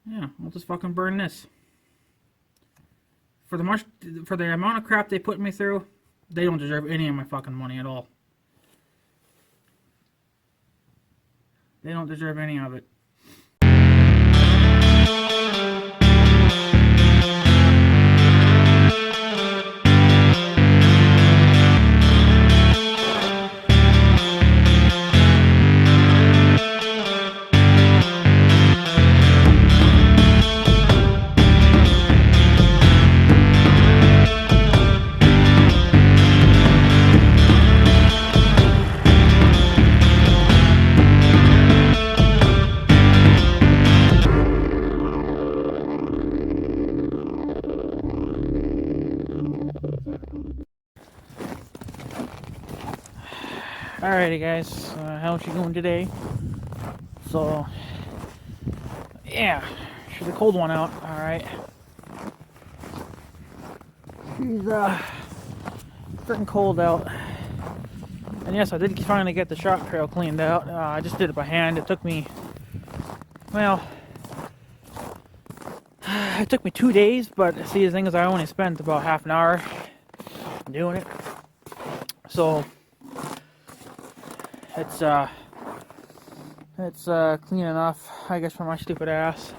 Yeah, I'll just fucking burn this. For the amount of crap they put me through, they don't deserve any of my fucking money at all. They don't deserve any of it. Alrighty guys, how's she going today? So, yeah, she's a cold one out, alright. She's, freaking cold out. And yes, I did finally get the shock trail cleaned out. I just did it by hand. It took me, well, it took me 2 days, but see, the thing is I only spent about half an hour doing it. So, it's clean enough, I guess, for my stupid ass.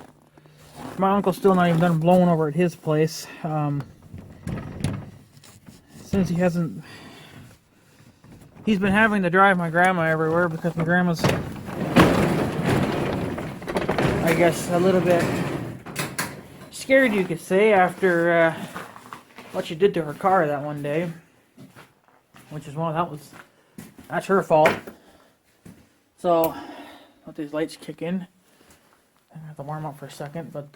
My uncle's still not even done blowing over at his place. Since he's been having to drive my grandma everywhere because my grandma's, I guess, a little bit scared, you could say, after what she did to her car that one day. Which is that's her fault. So, let these lights kick in. I have to warm up for a second, but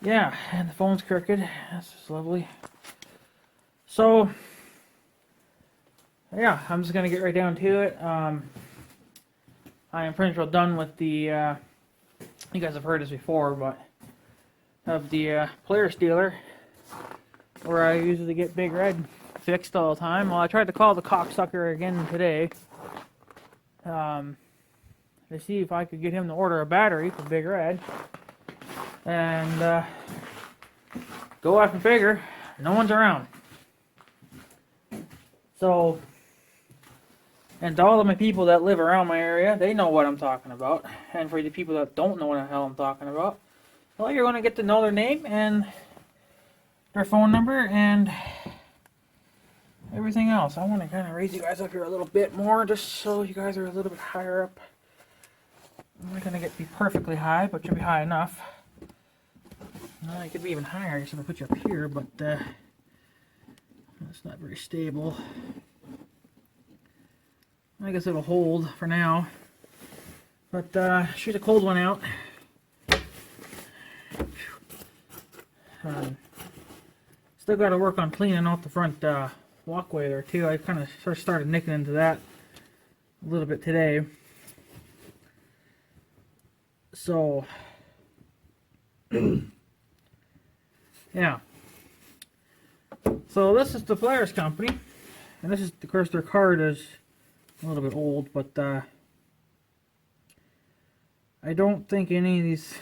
yeah, and the phone's crooked. That's just lovely. So, yeah, I'm just gonna get right down to it. I am pretty much done with the. You guys have heard this before, but of the Polaris dealer, where I usually get Big Red fixed all the time. Well, I tried to call the cocksucker again today. To see if I could get him to order a battery for Big Red. And go after figure, no one's around. So, and to all of my people that live around my area, they know what I'm talking about. And for the people that don't know what the hell I'm talking about, well, you're going to get to know their name and their phone number and everything else. I want to kind of raise you guys up here a little bit more, just so you guys are a little bit higher up. I'm not going to be perfectly high, but you'll be high enough. It could be even higher. I guess if I put you up here, but that's not very stable. I guess it'll hold for now. But shoot a cold one out. Still got to work on cleaning out the front walkway there too. I kind of started nicking into that a little bit today. So, yeah. So this is the Polaris company, and this is, of course, their card is a little bit old, but I don't think any of these.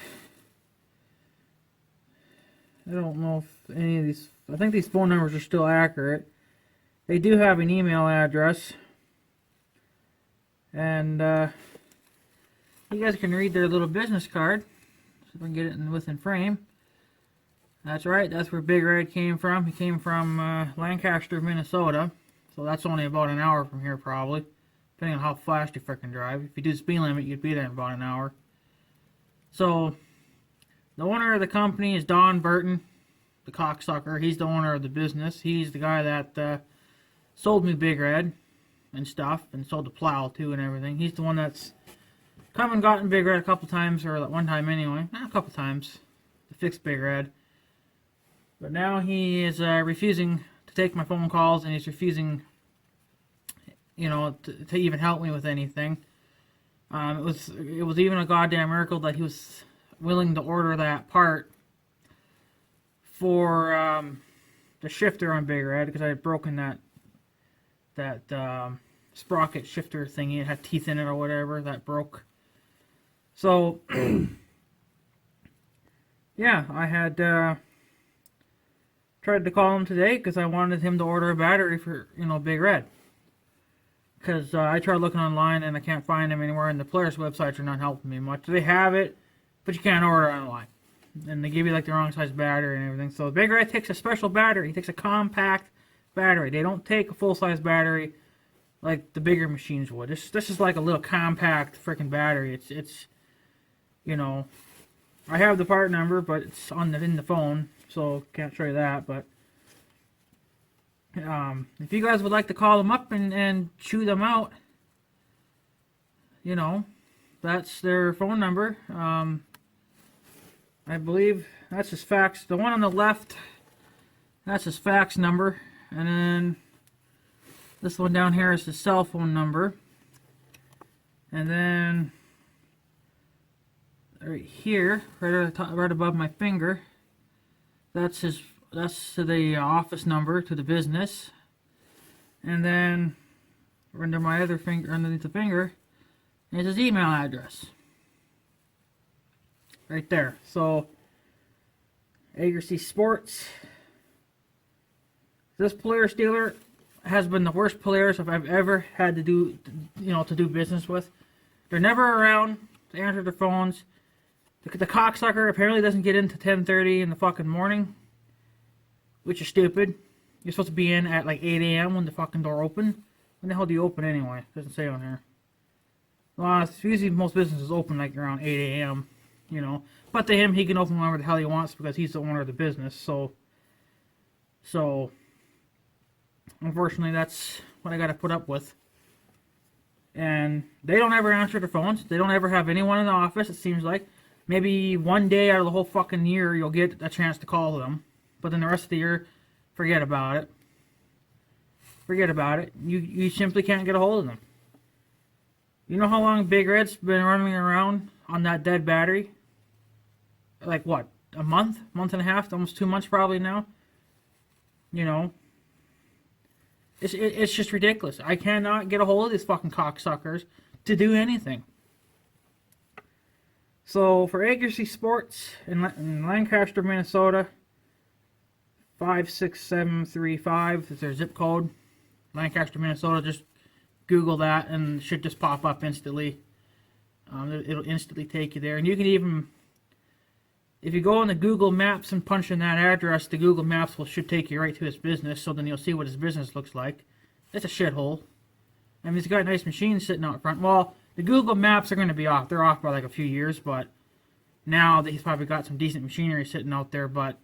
I don't know if any of these. I think these phone numbers are still accurate. They do have an email address, and you guys can read their little business card. See if I can get it within frame. That's right, that's where Big Red came from. He came from Lancaster, Minnesota. So that's only about an hour from here, probably. Depending on how fast you frickin' drive. If you do the speed limit, you'd be there in about an hour. So, the owner of the company is DONALD BURTON, the cocksucker. He's the owner of the business. He's the guy that sold me Big Red and stuff, and sold the plow too and everything. He's the one that's come and gotten Big Red a couple times, or one time anyway. Not a couple times to fix Big Red. But now he is refusing to take my phone calls, and he's refusing, to even help me with anything. It was even a goddamn miracle that he was willing to order that part for the shifter on Big Red, because I had broken that sprocket shifter thingy. It had teeth in it or whatever that broke. So yeah, I had tried to call him today because I wanted him to order a battery for, Big Red. Because I tried looking online and I can't find them anywhere, and the Polaris websites are not helping me much. They have it, but you can't order it online. And they give you like the wrong size battery and everything. So Big Red takes a special battery. He takes a compact battery. They don't take a full size battery like the bigger machines would. This is like a little compact freaking battery. It's I have the part number, but it's in the phone, so can't show you that. But if you guys would like to call them up and chew them out, that's their phone number. I believe that's his fax. The one on the left, that's his fax number. And then this one down here is his cell phone number. And then right here, right above my finger, that's the office number to the business. And then under my other finger, underneath the finger, is his email address. Right there. So AGRI Sports. This Polaris dealer has been the worst Polaris I've ever had to do, to do business with. They're never around to answer their phones. The cocksucker apparently doesn't get into 10:30 in the fucking morning, which is stupid. You're supposed to be in at like 8 a.m. when the fucking door open. When the hell do you open anyway? Doesn't say on here. Well, it's usually most businesses open like around 8 a.m. But to him, he can open whenever the hell he wants because he's the owner of the business. So unfortunately, that's what I got to put up with. And they don't ever answer their phones. They don't ever have anyone in the office, it seems like. Maybe one day out of the whole fucking year, you'll get a chance to call them. But then the rest of the year, forget about it. Forget about it. You simply can't get a hold of them. You know how long Big Red's been running around on that dead battery? Like what? A month? Month and a half? Almost 2 months probably now? It's just ridiculous. I cannot get a hold of these fucking cocksuckers to do anything. So for AGRI Sports in Lancaster, Minnesota, 56735 is their zip code. Lancaster, Minnesota. Just Google that and it should just pop up instantly. It'll instantly take you there. And you can even, if you go on the Google Maps and punch in that address, the Google Maps should take you right to his business, so then you'll see what his business looks like. It's a shithole. I mean, he's got nice machines sitting out front. Well, the Google Maps are going to be off. They're off by like a few years, but now that he's probably got some decent machinery sitting out there, but,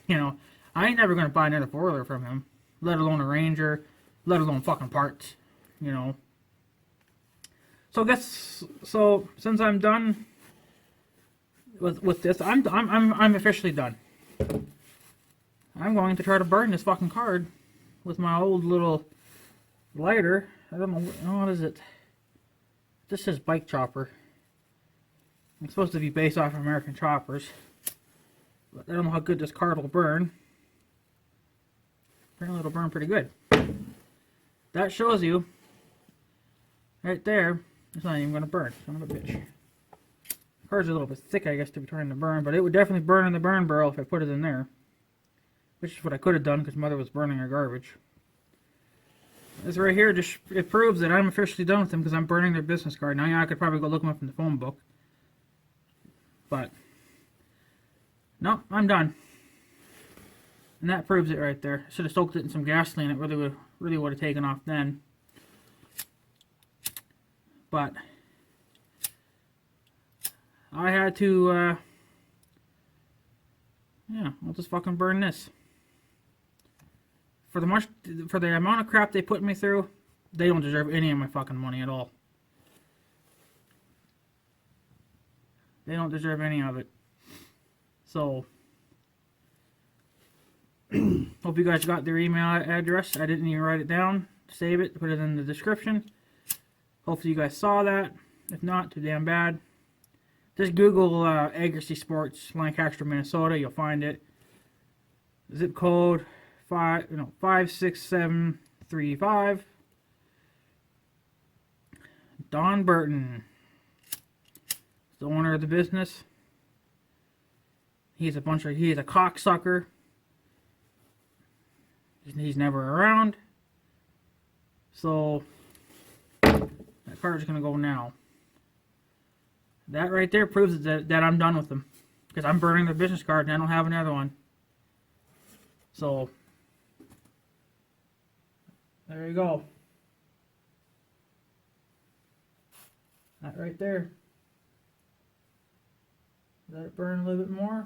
I ain't never going to buy another four-wheeler from him, let alone a Ranger, let alone fucking parts, So since I'm done with this, I'm officially done. I'm going to try to burn this fucking card with my old little lighter. I don't know, what is it? This says bike chopper. It's supposed to be based off of American choppers. But I don't know how good this card will burn. Apparently it'll burn pretty good. That shows you, right there, it's not even going to burn. Son of a bitch. The card's a little bit thick, I guess, to be trying to burn, but it would definitely burn in the burn barrel if I put it in there. Which is what I could have done, because Mother was burning her garbage. This right here, it proves that I'm officially done with them, because I'm burning their business card. Now, yeah, I could probably go look them up in the phone book. But, no, I'm done. And that proves it right there. I should have soaked it in some gasoline. It really would have taken off then. But I had to, yeah, I'll just fucking burn this. For the amount of crap they put me through, they don't deserve any of my fucking money at all. They don't deserve any of it. So, hope you guys got their email address. I didn't even write it down. Save it, put it in the description. Hopefully you guys saw that. If not, too damn bad. Just Google AGRI Sports, Lancaster, Minnesota. You'll find it. Zip code 56735. DONALD BURTON, the owner of the business. He's a cocksucker. He's never around. So that card's gonna go now. That right there proves that I'm done with them. Because I'm burning their business card and I don't have another one. So there you go. That right there. Let it burn a little bit more.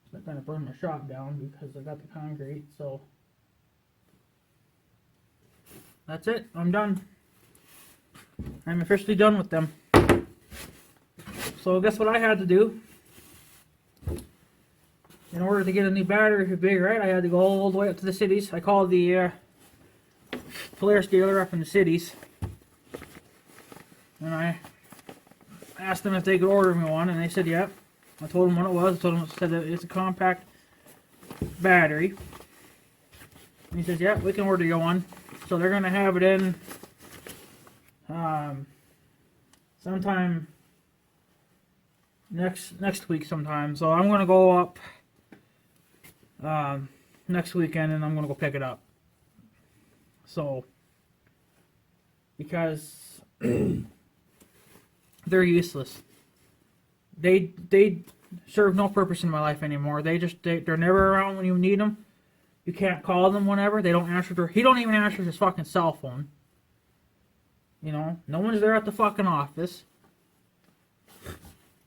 It's not going to burn my shop down because I got the concrete, so that's it. I'm done. I'm officially done with them. So guess what I had to do? In order to get a new battery for Big Red, I had to go all the way up to the cities. I called the Polaris dealer up in the cities, and I asked them if they could order me one, and they said, "Yep." I told them what it was. I told them it said that it's a compact battery. And he says, "Yeah, we can order you one." So they're gonna have it in sometime next week sometime. So I'm gonna go up next weekend, and I'm gonna go pick it up. So because they're useless. They serve no purpose in my life anymore. They're never around when you need them. You can't call them whenever. They don't answer he don't even answer his fucking cell phone. You know, no one's there at the fucking office.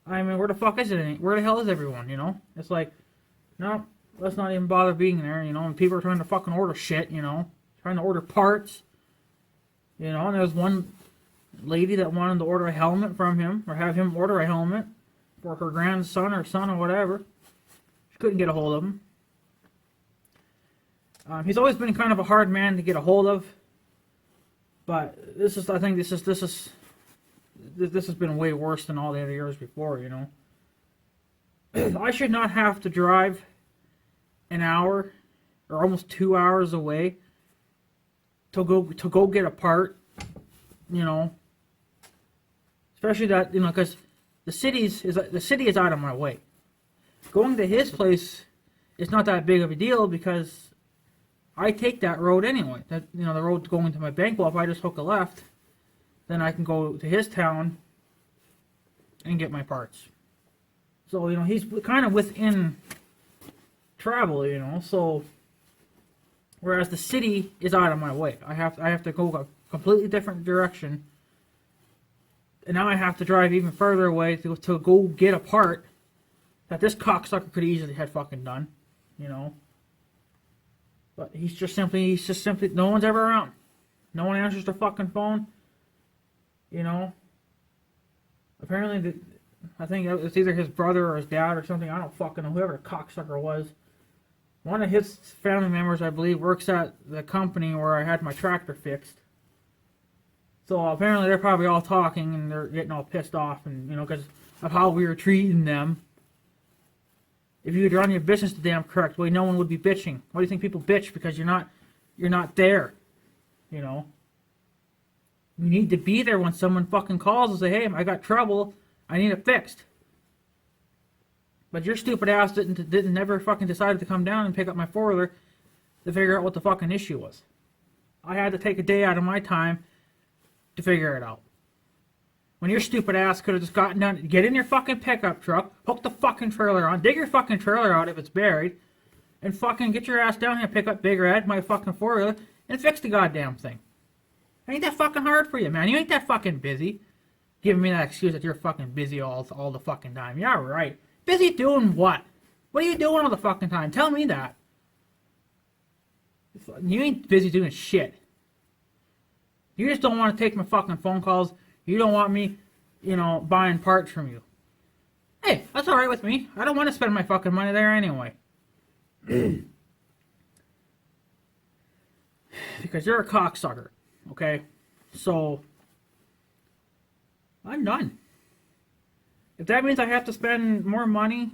I mean, where the fuck is it? Where the hell is everyone, you know? It's like, no, let's not even bother being there, you know, and people are trying to fucking order shit, you know, trying to order parts, you know, and there was one lady that wanted to order a helmet from him, or have him order a helmet for her grandson or son or whatever. She couldn't get a hold of him. He's always been kind of a hard man to get a hold of, but I think this has been way worse than all the other years before, you know. I should not have to drive an hour or almost 2 hours away to go get a part, you know. Especially that, you know, because the city is out of my way. Going to his place is not that big of a deal because I take that road anyway. That, you know, the road going to my bank. Well, if I just hook a left, then I can go to his town and get my parts. So, you know, he's kind of within travel, you know. So, whereas the city is out of my way, I have to go a completely different direction. And now I have to drive even further away to go get a part that this cocksucker could easily have fucking done, you know. But he's just simply, no one's ever around. No one answers the fucking phone, you know. Apparently, I think it's either his brother or his dad or something. I don't fucking know. Whoever the cocksucker was. One of his family members, I believe, works at the company where I had my tractor fixed. So apparently they're probably all talking and they're getting all pissed off, and you know, because of how we were treating them. If you would run your business the damn correct way, no one would be bitching. Why do you think people bitch? Because you're not there. You know. You need to be there when someone fucking calls and say, "Hey, I got trouble. I need it fixed." But your stupid ass didn't never fucking decided to come down and pick up my four-wheeler to figure out what the fucking issue was. I had to take a day out of my time to figure it out. When your stupid ass could have just gotten down, get in your fucking pickup truck, hook the fucking trailer on, dig your fucking trailer out if it's buried, and fucking get your ass down here, pick up Big Red, my fucking four-wheeler, and fix the goddamn thing. Ain't that fucking hard for you, man? You ain't that fucking busy. Giving me that excuse that you're fucking busy all the fucking time. Yeah, right. Busy doing what? What are you doing all the fucking time? Tell me that. You ain't busy doing shit. You just don't want to take my fucking phone calls. You don't want me, you know, buying parts from you. Hey, that's alright with me. I don't want to spend my fucking money there anyway. Because you're a cocksucker. Okay? So, I'm done. If that means I have to spend more money,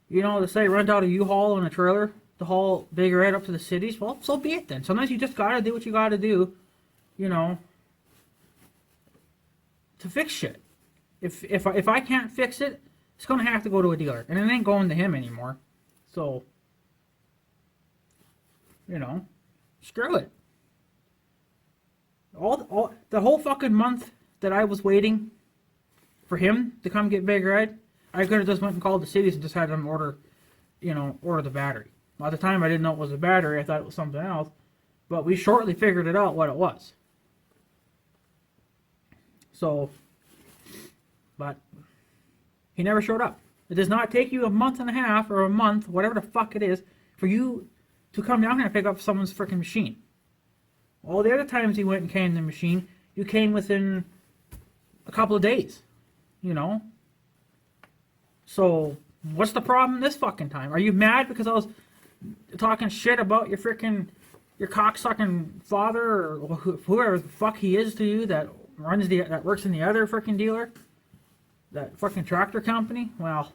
you know, to say rent out a U-Haul and a trailer to haul Big Red up to the cities, well, so be it then. Sometimes you just gotta do what you gotta do, you know, to fix shit. If I can't fix it, it's going to have to go to a dealer. And it ain't going to him anymore. So, you know, screw it. The whole fucking month that I was waiting for him to come get Big Red, I could have just went and called the cities and just had them order the battery. Well, at the time, I didn't know it was a battery. I thought it was something else. But we shortly figured it out what it was. So, but he never showed up. It does not take you a month and a half or a month, whatever the fuck it is, for you to come down here and pick up someone's freaking machine. All the other times he went and came the machine, you came within a couple of days, you know? So, what's the problem this fucking time? Are you mad because I was talking shit about your cocksucking father or whoever the fuck he is to you that works in the other freaking dealer? That fucking tractor company? Well,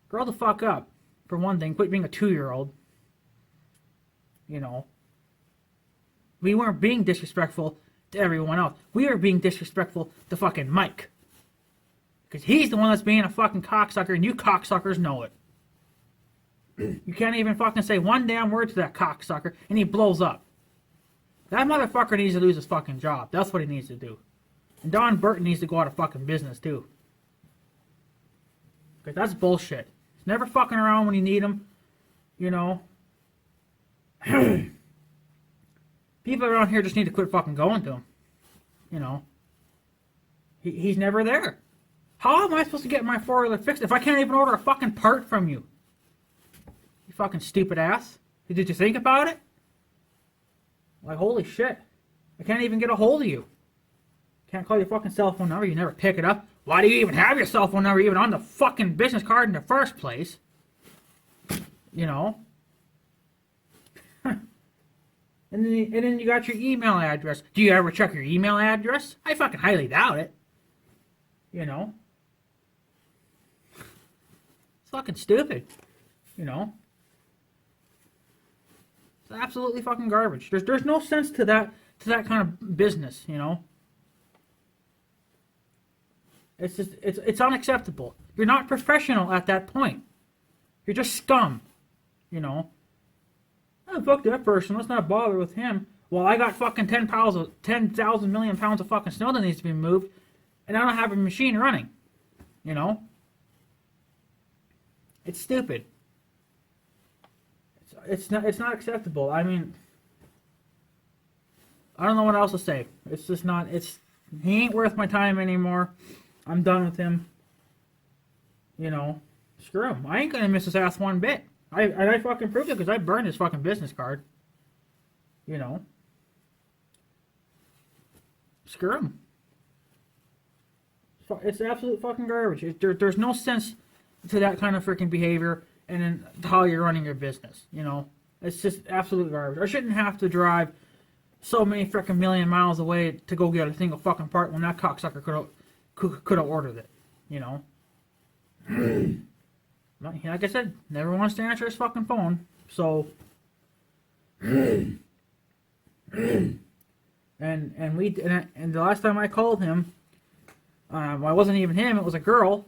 grow the fuck up. For one thing, quit being a 2-year-old. You know. We weren't being disrespectful to everyone else. We were being disrespectful to fucking Mike. Because he's the one that's being a fucking cocksucker, and you cocksuckers know it. You can't even fucking say one damn word to that cocksucker, and he blows up. That motherfucker needs to lose his fucking job. That's what he needs to do. And Donald Burton needs to go out of fucking business, too. Because that's bullshit. He's never fucking around when you need him. You know. People around here just need to quit fucking going to him. You know. He's never there. How am I supposed to get my four-wheeler fixed if I can't even order a fucking part from you? You fucking stupid ass. Did you think about it? Like, holy shit. I can't even get a hold of you. Can't call your fucking cell phone number. You never pick it up. Why do you even have your cell phone number even on the fucking business card in the first place? You know? And then you got your email address. Do you ever check your email address? I fucking highly doubt it. You know? It's fucking stupid. You know? It's absolutely fucking garbage. There's no sense to that kind of business, you know? It's just it's unacceptable. You're not professional at that point. You're just scum. You know? Oh, fuck that person. Let's not bother with him. Well, I got fucking 10,000 million pounds of fucking snow that needs to be moved, and I don't have a machine running. You know? It's stupid. It's not acceptable. I mean, I don't know what else to say. It's just not. He ain't worth my time anymore. I'm done with him. You know, screw him. I ain't gonna miss his ass one bit. I fucking proved it because I burned his fucking business card. You know. Screw him. It's absolute fucking garbage. There's no sense to that kind of freaking behavior and then how you're running your business. You know. It's just absolute garbage. I shouldn't have to drive so many freaking million miles away to go get a single fucking part when that cocksucker could have ordered it. You know. Like I said, never wants to answer his fucking phone. So, and the last time I called him, well, it wasn't even him. It was a girl.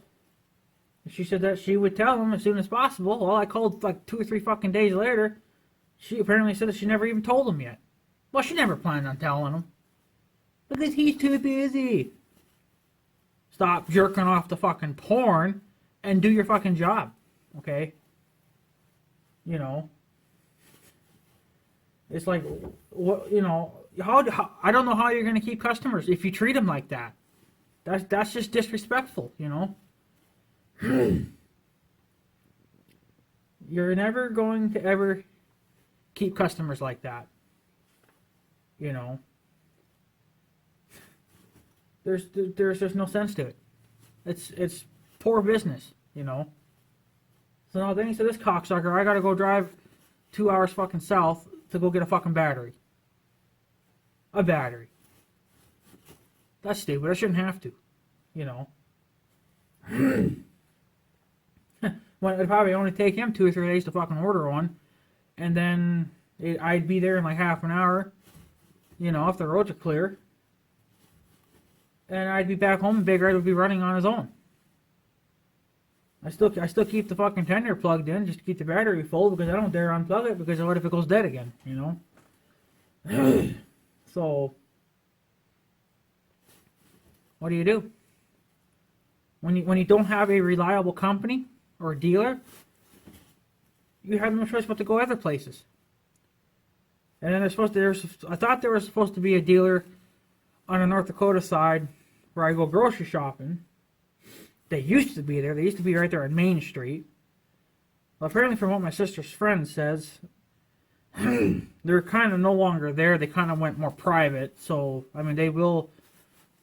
She said that she would tell him as soon as possible. Well, I called like 2 or 3 fucking days later. She apparently said that she never even told him yet. Well, she never planned on telling him because he's too busy. Stop jerking off the fucking porn and do your fucking job. Okay? You know. It's like, what, you know, how I don't know how you're going to keep customers if you treat them like that. That's just disrespectful, you know. You're never going to ever keep customers like that. You know. There's just no sense to it. It's poor business, you know. So now then he said, this cocksucker, I gotta go drive 2 hours fucking south to go get a fucking battery. A battery. That's stupid. I shouldn't have to. You know. Well, it'd probably only take him 2 or 3 days to fucking order one. And then I'd be there in like half an hour. You know, if the roads are clear. And I'd be back home and Big Red would be running on his own. I still keep the fucking tender plugged in just to keep the battery full because I don't dare unplug it because what if it goes dead again, you know? So, what do you do? When you don't have a reliable company or dealer, you have no choice but to go other places. And then I thought there was supposed to be a dealer on the North Dakota side where I go grocery shopping. They used to be there. They used to be right there on Main Street. Well, apparently from what my sister's friend says, they're kind of no longer there. They kind of went more private. So, I mean, they will,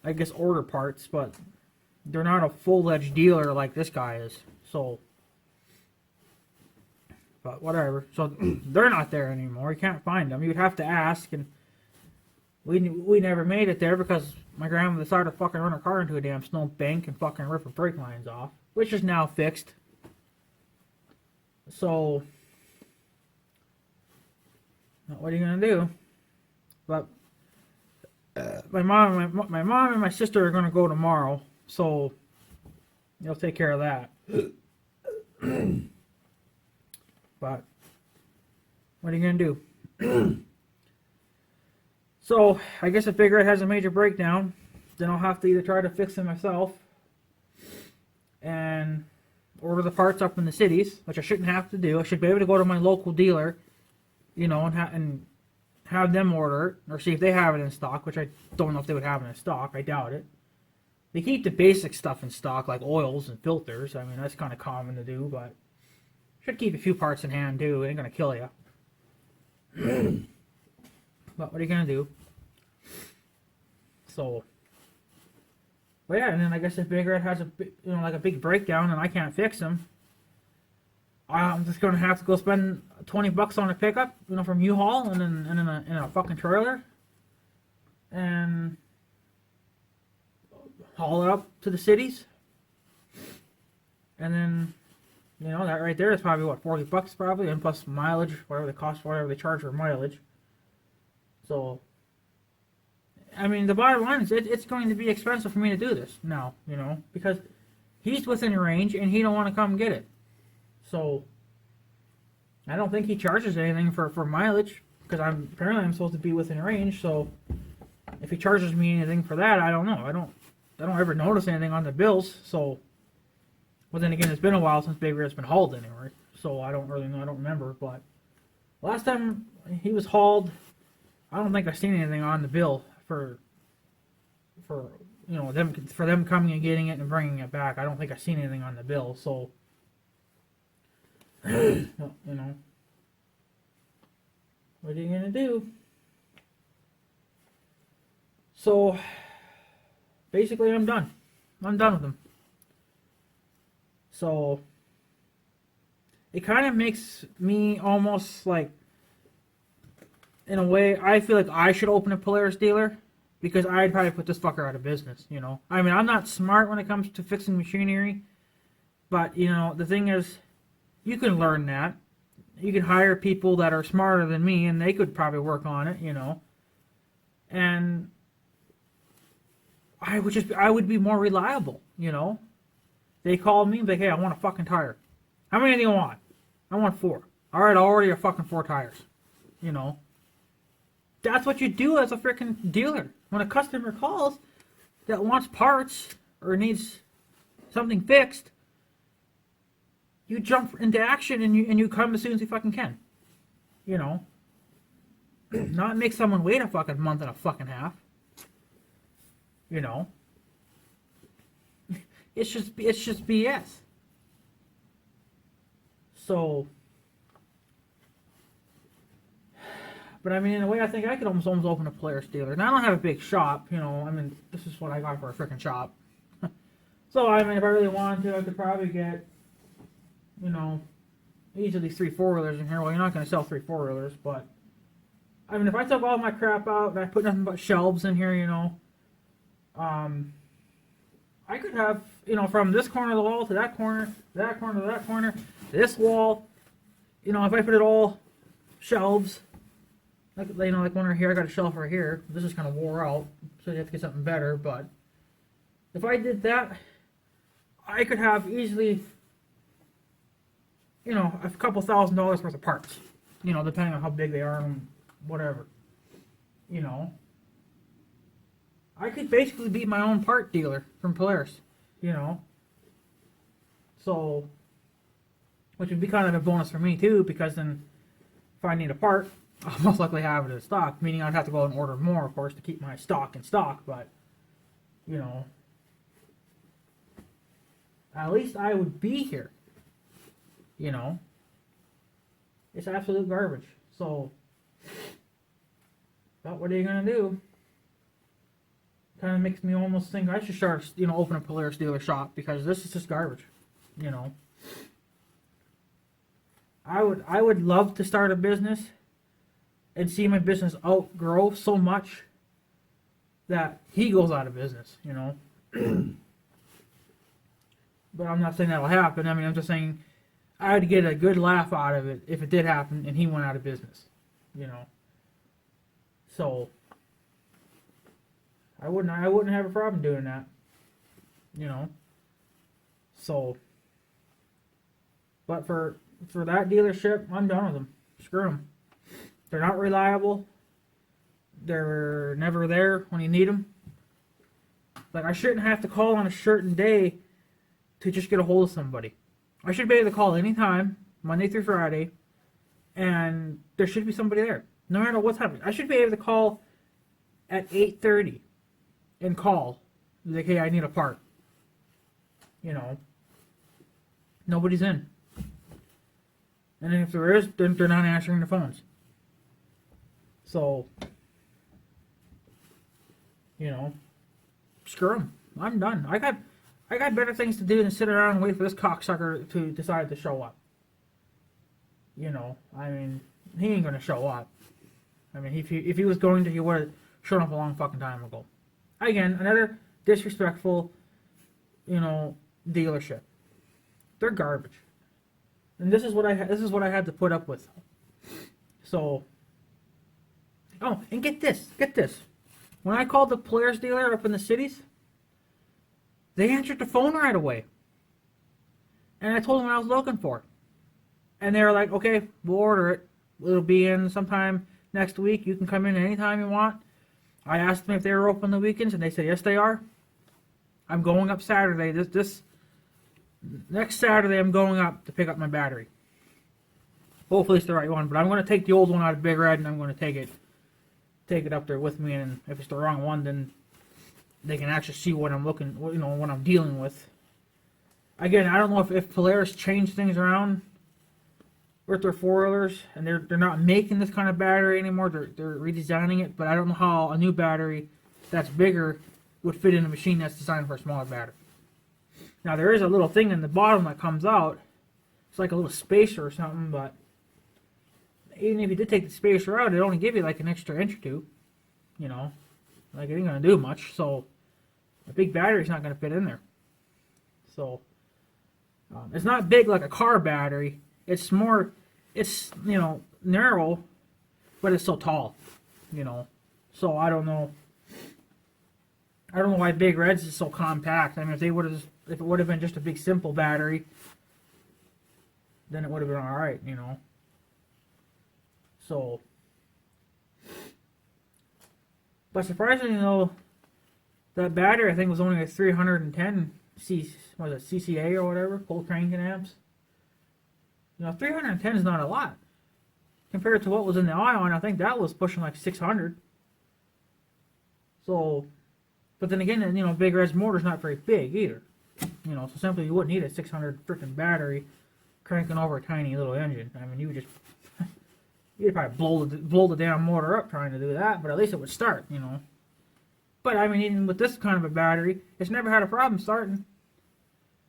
I guess, order parts, but they're not a full-fledged dealer like this guy is. So, but whatever. So, they're not there anymore. You can't find them. You'd have to ask, and we never made it there because my grandma decided to fucking run her car into a damn snow bank and fucking rip her brake lines off, which is now fixed. So, what are you gonna do? But my mom and my sister are gonna go tomorrow, so you'll take care of that. But what are you gonna do? So, I guess if Big Red has a major breakdown, then I'll have to either try to fix it myself and order the parts up in the cities, which I shouldn't have to do. I should be able to go to my local dealer, you know, and have them order it, or see if they have it in stock, which I don't know if they would have it in stock. I doubt it. They keep the basic stuff in stock, like oils and filters. I mean, that's kind of common to do, but should keep a few parts in hand, too. It ain't going to kill you. But what are you going to do? So, well, yeah, and then I guess if Big Red has like a big breakdown and I can't fix him, I'm just going to have to go spend $20 on a pickup, from U-Haul and then in a fucking trailer and haul it up to the cities. And then, that right there is probably what, $40 probably, and plus mileage, whatever they charge for mileage. So, I mean, the bottom line is it's going to be expensive for me to do this now, because he's within range and he don't want to come get it. So, I don't think he charges anything for mileage, because apparently I'm supposed to be within range. So, if he charges me anything for that, I don't know. I don't ever notice anything on the bills. So, well, then again, it's been a while since Big Red's been hauled anywhere. So I don't really know. I don't remember. But last time he was hauled, I don't think I've seen anything on the bill for them coming and getting it and bringing it back. I don't think I've seen anything on the bill. So, what are you gonna do? So, basically, I'm done. I'm done with them. So, it kind of makes me almost like, in a way, I feel like I should open a Polaris dealer, because I'd probably put this fucker out of business, I mean, I'm not smart when it comes to fixing machinery, but, the thing is, you can learn that. You can hire people that are smarter than me, and they could probably work on it, and I would be more reliable, They call me and be like, hey, I want a fucking tire. How many do you want? I want 4. All right, I'll order you fucking 4 tires. That's what you do as a freaking dealer. When a customer calls that wants parts or needs something fixed, you jump into action and you come as soon as you fucking can. Not make someone wait a fucking month and a fucking half. It's just BS. So, but I mean, in a way, I think I could almost open a Polaris dealer. Now I don't have a big shop, I mean, this is what I got for a freaking shop. So, I mean, if I really wanted to, I could probably get, each of these 3 4-wheelers in here. Well, you're not going to sell 3 4-wheelers, but I mean, if I took all my crap out and I put nothing but shelves in here, I could have, from this corner of the wall to that corner, that corner to that corner, this wall, if I put it all shelves, like one right here, I got a shelf right here. This is kind of wore out, so you have to get something better. But if I did that, I could have easily you know, a couple $1,000s worth of parts. You know, depending on how big they are and whatever. You know, I could basically be my own part dealer from Polaris. You know, so, which would be kind of a bonus for me too, because then if I need a part, I'll most likely have it in stock, meaning I'd have to go and order more, of course, to keep my stock in stock, but, you know, at least I would be here, you know. It's absolute garbage, so, but what are you going to do? Kind of makes me almost think I should start, you know, open a Polaris dealer shop, because this is just garbage, you know. I would love to start a business and see my business outgrow so much that he goes out of business, you know. But I'm not saying that'll happen. I mean, I'm just saying I'd get a good laugh out of it if it did happen and he went out of business, you know. So I wouldn't have a problem doing that, you know. So, but for that dealership, I'm done with them. Screw them. They're not reliable. They're never there when you need them. Like, I shouldn't have to call on a certain day to just get a hold of somebody. I should be able to call anytime, Monday through Friday, and there should be somebody there, no matter what's happening. I should be able to call at 8:30 and call, like, hey, I need a part. You know, nobody's in. And then if there is, then they're not answering the phones. So, you know, screw them. I'm done. I got better things to do than sit around and wait for this cocksucker to decide to show up. You know, I mean, he ain't gonna show up. I mean, if he was going to, he would have shown up a long fucking time ago. Again, another disrespectful, you know, dealership. They're garbage. And this is what I had to put up with. So, oh, and get this. When I called the Polaris dealer up in the cities, they answered the phone right away. And I told them what I was looking for. And they were like, okay, we'll order it. It'll be in sometime next week. You can come in anytime you want. I asked them if they were open the weekends, and they said yes, they are. I'm going up Saturday. This next Saturday, I'm going up to pick up my battery. Hopefully it's the right one, but I'm going to take the old one out of Big Red, and I'm going to take it up there with me. And if it's the wrong one, then they can actually see what I'm looking, you know, what I'm dealing with. Again, I don't know if Polaris changed things around with their four-wheelers, and they're not making this kind of battery anymore. They're redesigning it, but I don't know how a new battery that's bigger would fit in a machine that's designed for a smaller battery. Now, there is a little thing in the bottom that comes out. It's like a little spacer or something, but even if you did take the spacer out, it'd only give you like an extra inch or two. You know, like it ain't going to do much, so a big battery's not going to fit in there. So, it's not big like a car battery. It's more, it's, you know, narrow, but it's so tall, you know. So, I don't know why Big Red's is so compact. I mean, if it would have been just a big simple battery, then it would have been alright, you know. So, but surprisingly though, that battery I think was only a 310 CCA or whatever, cold cranking amps. You know, 310 is not a lot compared to what was in the Ion. I think that was pushing like 600. So, but then again, you know, Big Red's motor's not very big either. You know, so simply you wouldn't need a 600 freaking battery cranking over a tiny little engine. I mean, you would just, you'd probably blow the damn motor up trying to do that, but at least it would start, you know. But I mean, even with this kind of a battery, it's never had a problem starting.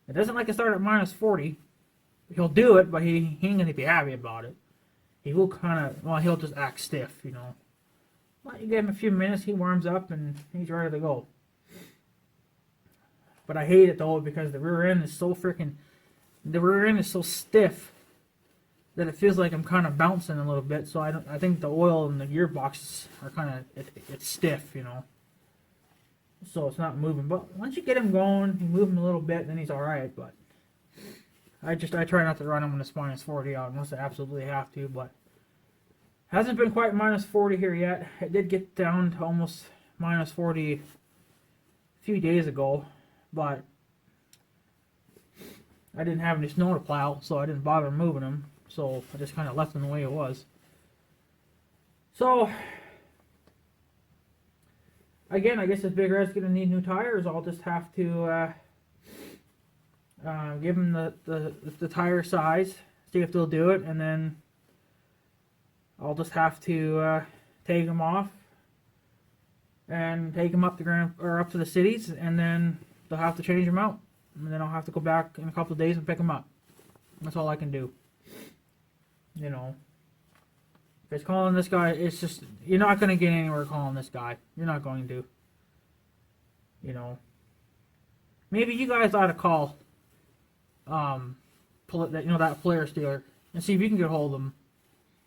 It doesn't like to start at minus 40. He'll do it, but he ain't gonna be happy about it. He will kind of, well, he'll just act stiff, you know. Well, you give him a few minutes, he warms up, and he's ready to go. But I hate it though, because the rear end is so stiff that it feels like I'm kind of bouncing a little bit. So I think the oil and the gearbox are kind of, it's stiff, you know. So it's not moving. But once you get him going, you move him a little bit, then he's all right. But I try not to run them when it's minus 40 out unless I absolutely have to, but hasn't been quite minus 40 here yet. It did get down to almost minus 40 a few days ago, but I didn't have any snow to plow, so I didn't bother moving them. So I just kind of left them the way it was. So again, I guess if Big Red's gonna need new tires, I'll just have to give them the tire size, see if they'll do it, and then I'll just have to take them off and take them up up to the cities, and then they'll have to change them out, and then I'll have to go back in a couple of days and pick them up. That's all I can do. You know, because calling this guy, it's just, you're not going to get anywhere calling this guy. You're not going to. You know, maybe you guys ought to call that Polaris dealer and see if you can get a hold of him.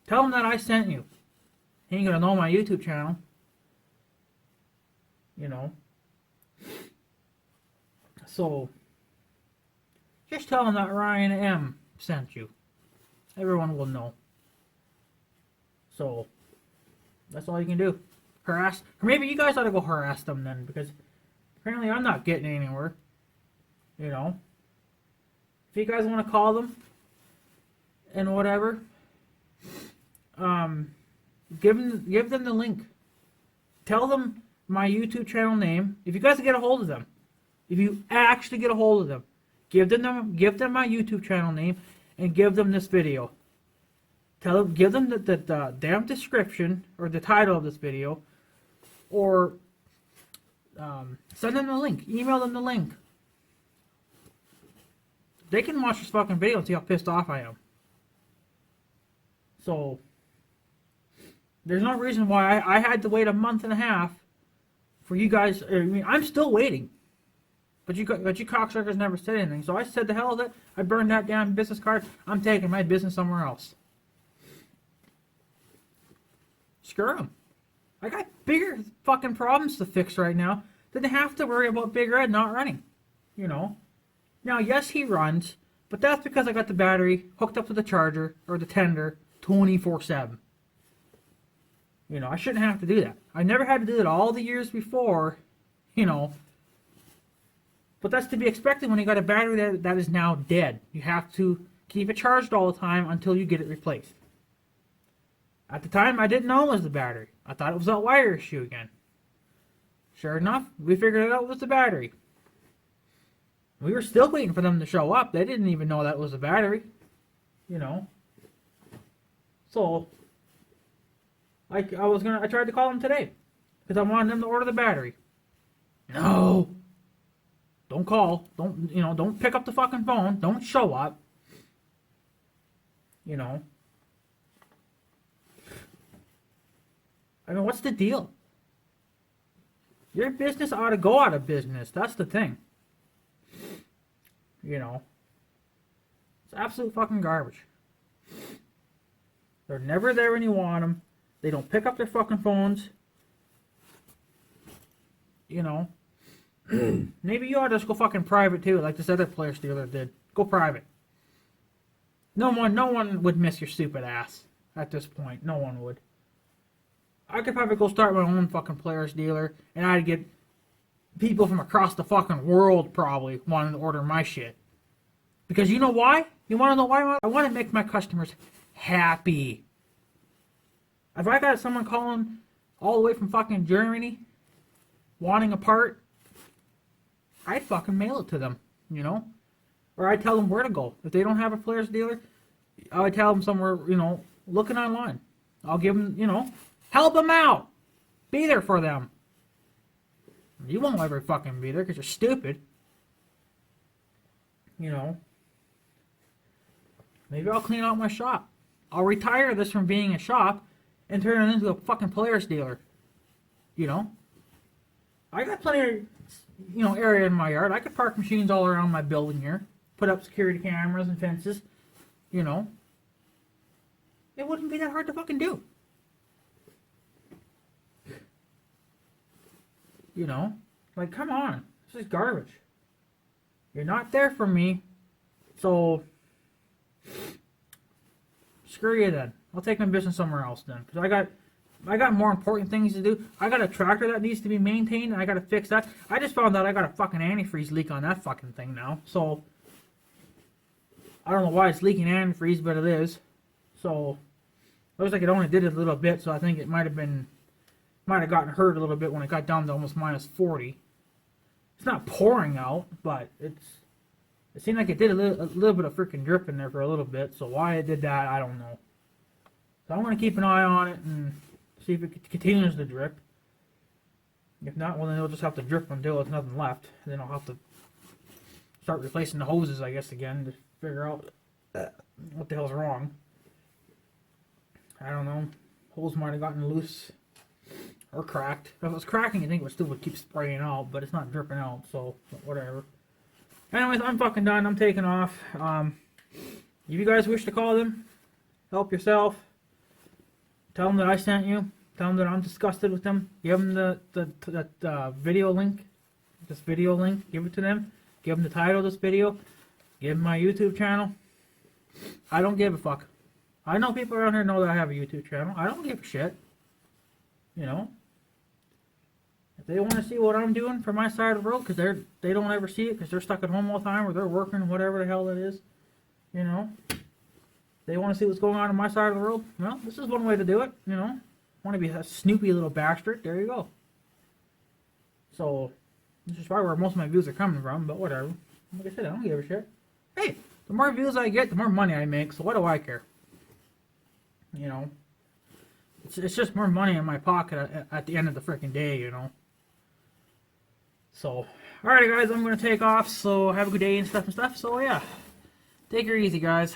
Tell him that I sent you. He ain't gonna know my YouTube channel. You know. So just tell him that Ryan M sent you. Everyone will know. So that's all you can do. Harass, or maybe you guys ought to go harass them then, because apparently I'm not getting anywhere. You know. If you guys want to call them and whatever, give them the link. Tell them my YouTube channel name. If you guys get a hold of them, if you actually get a hold of them, give them my YouTube channel name and give them this video. Give them the damn description or the title of this video, or send them the link. Email them the link. They can watch this fucking video and see how pissed off I am. So there's no reason why I had to wait a month and a half for you guys. I mean, I'm still waiting, but you cocksuckers never said anything. So I said, the hell with it. I burned that damn business card. I'm taking my business somewhere else. Screw them. I got bigger fucking problems to fix right now than to have to worry about Big Red not running. You know. Now, yes, he runs, but that's because I got the battery hooked up to the charger or the tender 24/7. You know, I shouldn't have to do that. I never had to do that all the years before, you know. But that's to be expected when you got a battery that is now dead. You have to keep it charged all the time until you get it replaced. At the time, I didn't know it was the battery. I thought it was that wire issue again. Sure enough, we figured it out was the battery. We were still waiting for them to show up. They didn't even know that was a battery. You know. So I tried to call them today because I wanted them to order the battery. No. Don't call. Don't pick up the fucking phone. Don't show up. You know. I mean, what's the deal? Your business ought to go out of business. That's the thing. You know. It's absolute fucking garbage. They're never there when you want them. They don't pick up their fucking phones. You know. Maybe you ought to just go fucking private too, like this other Polaris dealer did. Go private. No one would miss your stupid ass at this point. No one would. I could probably go start my own fucking Polaris dealer, and I'd get people from across the fucking world probably wanting to order my shit. Because you know why? You want to know why? I want to make my customers happy. If I got someone calling all the way from fucking Germany wanting a part, I'd fucking mail it to them, you know? Or I'd tell them where to go. If they don't have a Polaris dealer, I would tell them somewhere, you know, looking online. I'll give them, you know, help them out. Be there for them. You won't ever fucking be there because you're stupid. You know. Maybe I'll clean out my shop. I'll retire this from being a shop and turn it into a fucking Polaris dealer. You know. I got plenty of, you know, area in my yard. I could park machines all around my building here. Put up security cameras and fences. You know. It wouldn't be that hard to fucking do. You know, like, come on. This is garbage. You're not there for me. So, screw you then. I'll take my business somewhere else then. Because I got more important things to do. I got a tractor that needs to be maintained, and I got to fix that. I just found out I got a fucking antifreeze leak on that fucking thing now. So, I don't know why it's leaking antifreeze, but it is. So, looks like it only did it a little bit, so I think it might have gotten hurt a little bit when it got down to almost minus 40. It's not pouring out, but it seemed like it did a little bit of freaking drip in there for a little bit. So why it did that, I don't know. So I'm going to keep an eye on it and see if it continues to drip. If not, well then it'll just have to drip until there's nothing left. And then I'll have to start replacing the hoses, I guess, again to figure out what the hell's wrong. I don't know. Holes might have gotten loose or cracked. If it was cracking, I think it still would keep spraying out, but it's not dripping out, so whatever. Anyways, I'm fucking done. I'm taking off. If you guys wish to call them, help yourself. Tell them that I sent you. Tell them that I'm disgusted with them. Give them the video link. This video link. Give it to them. Give them the title of this video. Give them my YouTube channel. I don't give a fuck. I know people around here know that I have a YouTube channel. I don't give a shit. You know. If they want to see what I'm doing for my side of the road, because they don't ever see it because they're stuck at home all the time or they're working, whatever the hell it is, you know. They want to see what's going on my side of the road. Well, this is one way to do it, you know. Want to be a snoopy little bastard? There you go. So, this is probably where most of my views are coming from, but whatever. Like I said, I don't give a shit. Hey, the more views I get, the more money I make, so what do I care? You know. It's just more money in my pocket at the end of the freaking day, you know. So, alright guys, I'm going to take off, so have a good day and stuff. So yeah, take her easy guys.